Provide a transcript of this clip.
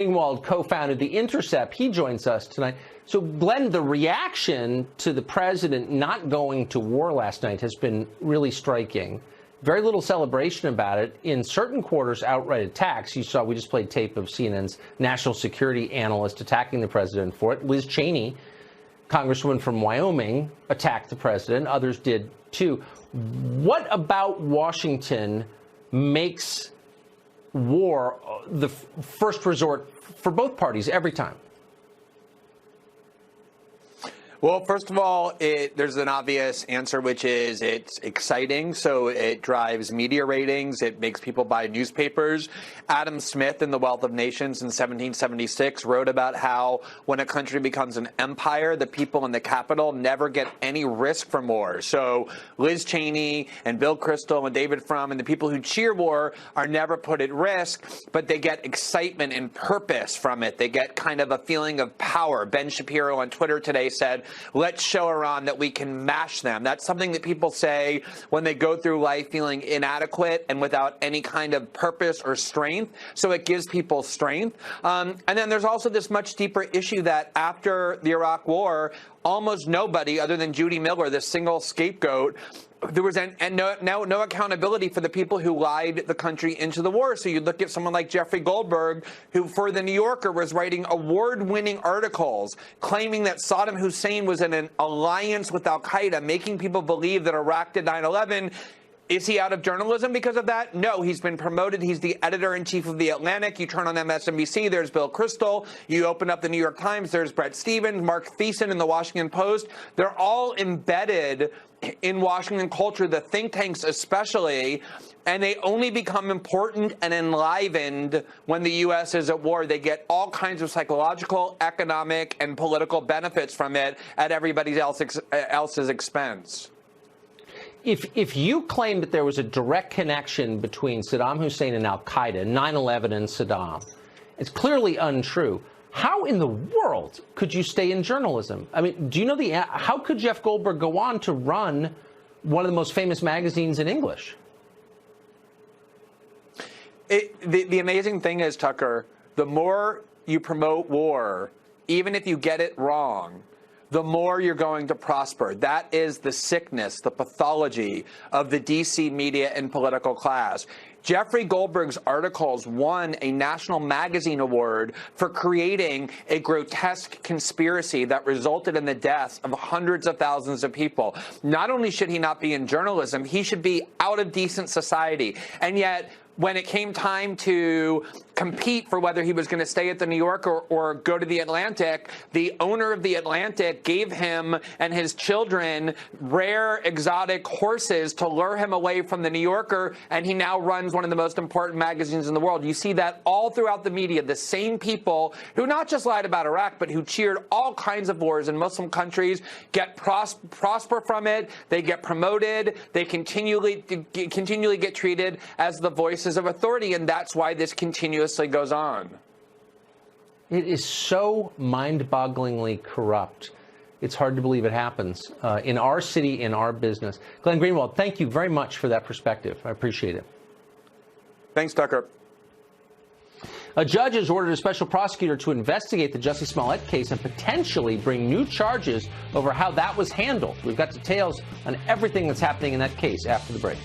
Greenwald co-founded The Intercept. He joins us tonight. So, Glenn, the reaction to the president not going to war last night has been really striking. Very little celebration about it. In certain quarters, outright attacks. You saw, we just played tape of CNN's national security analyst attacking the president for it. Liz Cheney, Congresswoman from Wyoming, attacked the president. Others did, too. What about Washington makes war the first resort for both parties every time? Well, first of all, there's an obvious answer, which is it's exciting. So it drives media ratings. It makes people buy newspapers. Adam Smith in The Wealth of Nations in 1776 wrote about how when a country becomes an empire, the people in the capital never get any risk from war. So Liz Cheney and Bill Kristol and David Frum and the people who cheer war are never put at risk, but they get excitement and purpose from it. They get kind of a feeling of power. Ben Shapiro on Twitter today said, let's show Iran that we can mash them. That's something that people say when they go through life feeling inadequate and without any kind of purpose or strength. So it gives people strength. And then there's also this much deeper issue that after the Iraq War, almost nobody other than Judy Miller, this single scapegoat, there was no accountability for the people who lied the country into the war. So you look at someone like Jeffrey Goldberg, who for The New Yorker was writing award-winning articles claiming that Saddam Hussein was in an alliance with al-Qaeda, making people believe that Iraq did 9/11. Is he out of journalism because of that? No, he's been promoted. He's the editor-in-chief of The Atlantic. You turn on MSNBC, there's Bill Kristol. You open up The New York Times, there's Bret Stephens, Mark Thiessen in The Washington Post. They're all embedded in Washington culture, the think tanks especially, and they only become important and enlivened when the U.S. is at war. They get all kinds of psychological, economic, and political benefits from it at everybody else's expense. If you claim that there was a direct connection between Saddam Hussein and al-Qaeda, 9/11 and Saddam, it's clearly untrue. How in the world could you stay in journalism? I mean, do you know how could Jeff Goldberg go on to run one of the most famous magazines in English? The amazing thing is, Tucker, the more you promote war, even if you get it wrong, the more you're going to prosper. That is the sickness, the pathology of the D.C. media and political class. Jeffrey Goldberg's articles won a National Magazine Award for creating a grotesque conspiracy that resulted in the deaths of hundreds of thousands of people. Not only should he not be in journalism, he should be out of decent society. And yet, when it came time to compete for whether he was going to stay at the New Yorker or go to the Atlantic, the owner of the Atlantic gave him and his children rare exotic horses to lure him away from the New Yorker, and he now runs one of the most important magazines in the world. You see that all throughout the media, the same people who not just lied about Iraq, but who cheered all kinds of wars in Muslim countries get prosper from it, they get promoted, they continually get treated as the voices of authority, and that's why this continuously goes on. It is so mind-bogglingly corrupt. It's hard to believe it happens in our city, in our business. Glen Greenwald, thank you very much for that perspective. I appreciate it. Thanks, Tucker. A judge has ordered a special prosecutor to investigate the Jussie Smollett case and potentially bring new charges over how that was handled. We've got details on everything that's happening in that case after the break.